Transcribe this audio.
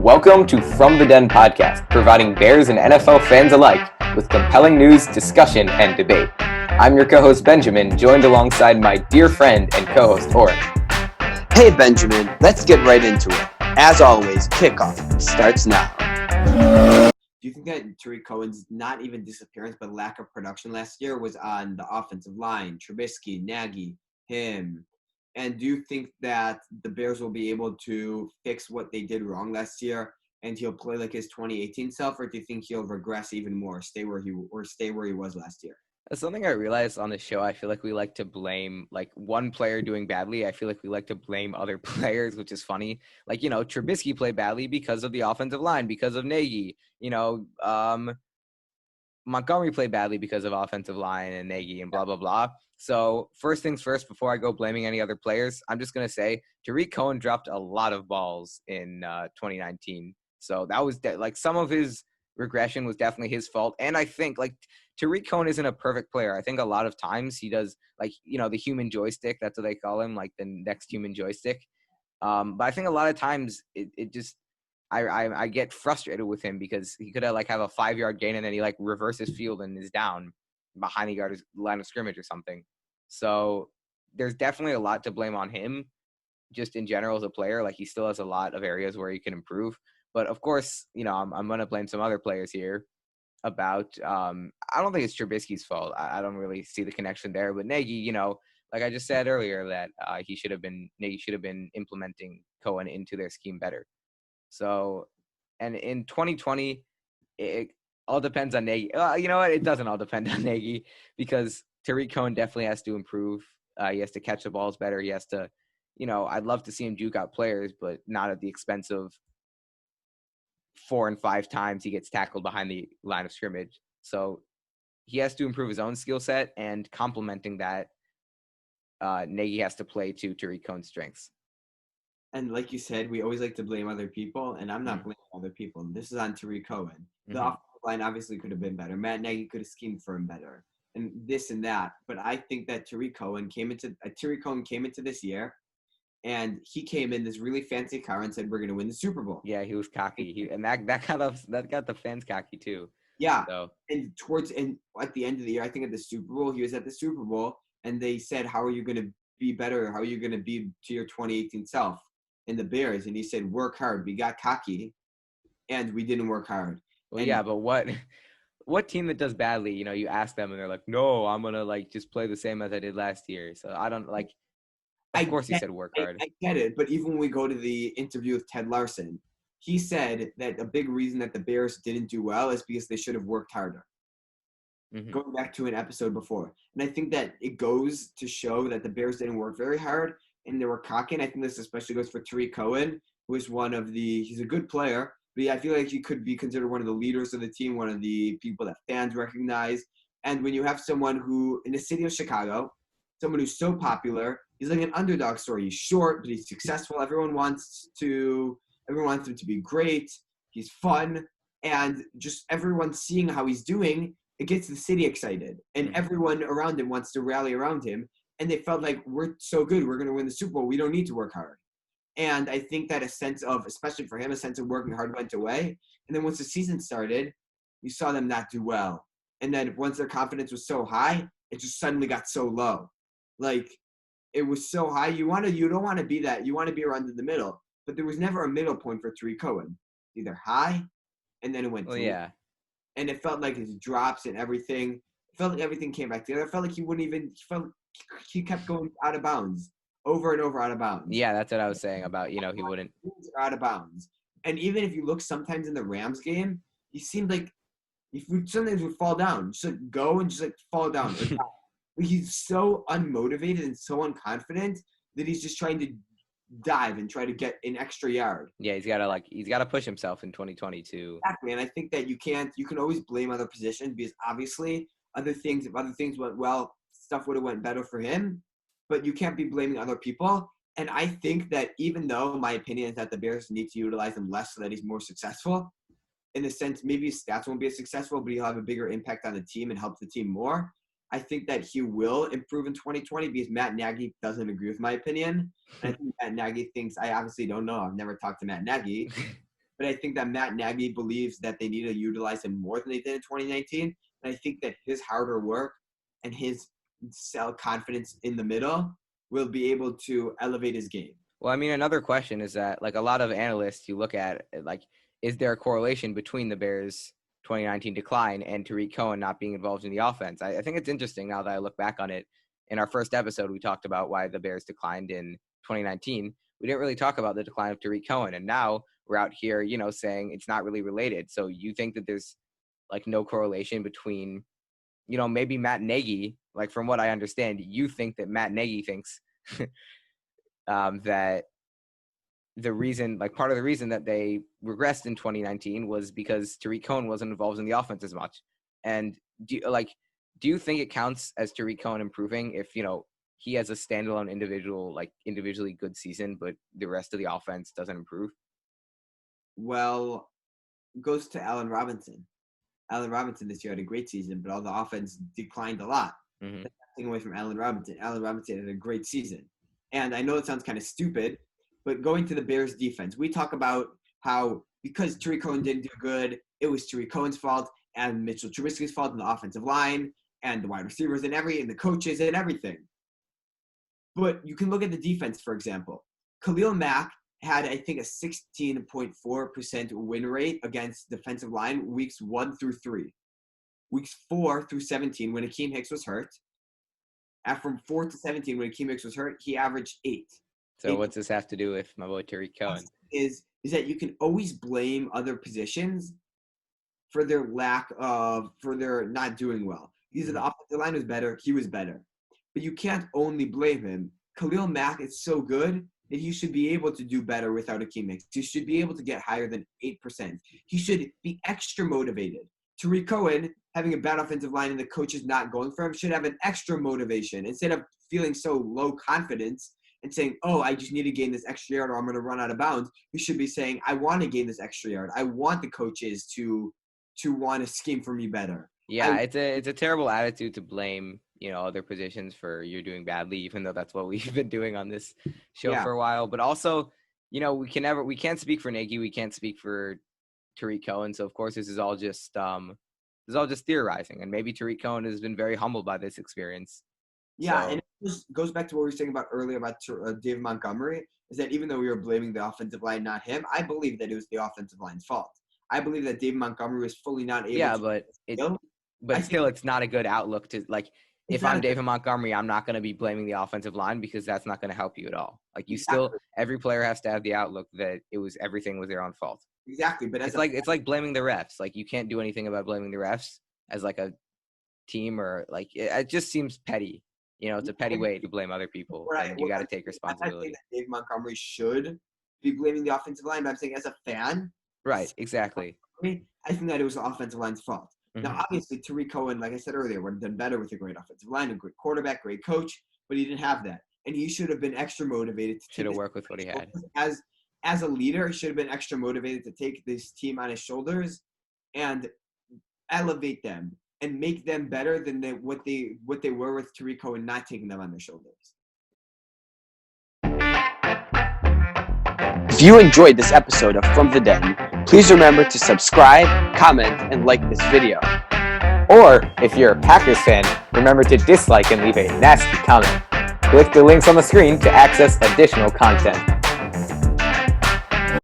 Welcome to From the Den podcast, providing Bears and NFL fans alike with compelling news, discussion, and debate. I'm your co-host Benjamin, joined alongside my dear friend and co-host Oren. Hey Benjamin, let's get right into it. As always, kickoff starts now. Do you think that Tarik Cohen's not even disappearance but lack of production last year was on the offensive line? Trubisky, Nagy, him. And do you think that the Bears will be able to fix what they did wrong last year and he'll play like his 2018 self, or do you think he'll regress even more, stay where he was last year? That's something I realized on the show. I feel like we like to blame like one player doing badly. I feel like we like to blame other players, which is funny. Like, Trubisky played badly because of the offensive line, because of Nagy. Montgomery played badly because of offensive line and Nagy and blah, blah, blah. So first things first, before I go blaming any other players, I'm just going to say Tarik Cohen dropped a lot of balls in 2019. So that was some of his regression was definitely his fault. And I think Tarik Cohen isn't a perfect player. I think a lot of times he does the human joystick. That's what they call him, like the next human joystick. But I think a lot of times it just I get frustrated with him because he could have a 5-yard gain and then he reverses field and is down behind the line of scrimmage or something. So there's definitely a lot to blame on him just in general as a player. He still has a lot of areas where he can improve. But of course, I'm going to blame some other players here about I don't think it's Trubisky's fault. I don't really see the connection there. But Nagy, like I just said earlier, that Nagy should have been implementing Cohen into their scheme better. So, and in 2020, it all depends on Nagy. You know what? It doesn't all depend on Nagy because Tarik Cohen definitely has to improve. He has to catch the balls better. He has to, I'd love to see him juke out players, but not at the expense of 4 and 5 times he gets tackled behind the line of scrimmage. So he has to improve his own skill set, and complementing that, Nagy has to play to Tarik Cohen's strengths. And like you said, we always like to blame other people, and I'm not blaming other people. This is on Tarik Cohen. The offensive line obviously could have been better. Matt Nagy could have schemed for him better, and this and that. But I think that Tarik Cohen came into this year, and he came in this really fancy car and said, "We're going to win the Super Bowl." Yeah, he was cocky. That got the fans cocky too. Yeah, so. and at the end of the year, I think at the Super Bowl, he was at the Super Bowl, and they said, "How are you going to be better? How are you going to be to your 2018 self?" In the Bears, and he said, "Work hard." We got cocky, and we didn't work hard. Well, yeah, but what team that does badly? You ask them, and they're like, "No, I'm gonna just play the same as I did last year." So I don't like. Of course, he said work hard. I get it, but even when we go to the interview with Ted Larson, he said that a big reason that the Bears didn't do well is because they should have worked harder. Mm-hmm. Going back to an episode before, and I think that it goes to show that the Bears didn't work very hard. And they were cocky. And I think this especially goes for Tarik Cohen, who is he's a good player, but I feel like he could be considered one of the leaders of the team, one of the people that fans recognize. And when you have someone who, in the city of Chicago, someone who's so popular, he's like an underdog story. He's short, but he's successful. Everyone wants him to be great. He's fun. And just everyone seeing how he's doing, it gets the city excited. And everyone around him wants to rally around him. And they felt like, we're so good, we're going to win the Super Bowl, we don't need to work hard. And I think that a sense of, especially for him, a sense of working hard went away. And then once the season started, you saw them not do well. And then once their confidence was so high, it just suddenly got so low. It was so high, you don't want to be that, you want to be around in the middle. But there was never a middle point for Tarik Cohen. Either high, and then it went low. And it felt like his drops and everything, it felt like everything came back together. It felt like he kept going out of bounds over and over out of bounds. Yeah, that's what I was saying about, he wouldn't. Out of bounds. And even if you look sometimes in the Rams game, he seemed like sometimes would fall down. Just go and just fall down. He's so unmotivated and so unconfident that he's just trying to dive and try to get an extra yard. Yeah, he's got to push himself in 2022. Exactly. And I think that you can always blame other positions because obviously if other things went well, stuff would have went better for him, but you can't be blaming other people. And I think that even though my opinion is that the Bears need to utilize him less so that he's more successful, in a sense, maybe his stats won't be as successful, but he'll have a bigger impact on the team and help the team more. I think that he will improve in 2020 because Matt Nagy doesn't agree with my opinion. And I think Matt Nagy thinks, I obviously don't know. I've never talked to Matt Nagy. but I think that Matt Nagy believes that they need to utilize him more than they did in 2019. And I think that his harder work and his self-confidence in the middle will be able to elevate his game. Well, I mean, another question is that, like, a lot of analysts, you look at, like, is there a correlation between the Bears' 2019 decline and Tarik Cohen not being involved in the offense? I think it's interesting now that I look back on it. In our first episode, we talked about why the Bears declined in 2019. We didn't really talk about the decline of Tarik Cohen, and now we're out here, saying it's not really related. So you think that there's, like, no correlation between, maybe Matt Nagy, like, from what I understand, you think that Matt Nagy thinks that the reason, like, part of the reason that they regressed in 2019 was because Tarik Cohen wasn't involved in the offense as much. And do you think it counts as Tarik Cohen improving if, he has a standalone individually good season, but the rest of the offense doesn't improve? Well, goes to Allen Robinson. Allen Robinson this year had a great season, but all the offense declined a lot. Mm-hmm. That's nothing away from Allen Robinson. Allen Robinson had a great season. And I know it sounds kind of stupid, but going to the Bears defense, we talk about how because Tarik Cohen didn't do good, it was Tarik Cohen's fault and Mitchell Trubisky's fault in the offensive line and the wide receivers and the coaches and everything. But you can look at the defense, for example. Khalil Mack had, I think, a 16.4% win rate against defensive line weeks 1 through 3. Weeks 4 through 17, when Akeem Hicks was hurt. From 4 to 17, when Akeem Hicks was hurt, he averaged 8. So what's this have to do with my boy Tarik Cohen? Is that you can always blame other positions for their not doing well. Either the offensive line was better, he was better. But you can't only blame him. Khalil Mack is so good that he should be able to do better without Akeem Hicks. He should be able to get higher than 8%. He should be extra motivated. Tarik Cohen, having a bad offensive line and the coach is not going for him, should have an extra motivation. Instead of feeling so low confidence and saying, oh, I just need to gain this extra yard or I'm going to run out of bounds, you should be saying, I want to gain this extra yard. I want the coaches to want to scheme for me better. Yeah, it's a terrible attitude to blame, other positions for you're doing badly, even though that's what we've been doing on this show for a while. But also, we can't speak for Nagy, we can't speak for Tarik Cohen. So of course, this is all just theorizing, and maybe Tarik Cohen has been very humbled by this experience. Yeah, and it just goes back to what we were saying about earlier about David Montgomery, is that even though we were blaming the offensive line, not him, I believe that it was the offensive line's fault. I believe that David Montgomery was fully not able to. But still, it's not a good outlook to, like, if I'm David Montgomery, I'm not going to be blaming the offensive line because that's not going to help you at all. Like, every player has to have the outlook that everything was their own fault. Exactly, but it's like blaming the refs. Like, you can't do anything about blaming the refs as like a team, or like it just seems petty. It's a petty way to blame other people, and you got to take responsibility. I think that Dave Montgomery should be blaming the offensive line, but I'm saying as a fan, right? Exactly. I think that it was the offensive line's fault. Mm-hmm. Now, obviously, Tarik Cohen, like I said earlier, would have done better with a great offensive line, a great quarterback, great coach, but he didn't have that, and he should have been extra motivated to work with what he had. As a leader, he should have been extra motivated to take this team on his shoulders and elevate them and make them better than what they were with Tarik Cohen not taking them on their shoulders. If you enjoyed this episode of From the Den, please remember to subscribe, comment, and like this video. Or, if you're a Packers fan, remember to dislike and leave a nasty comment. Click the links on the screen to access additional content.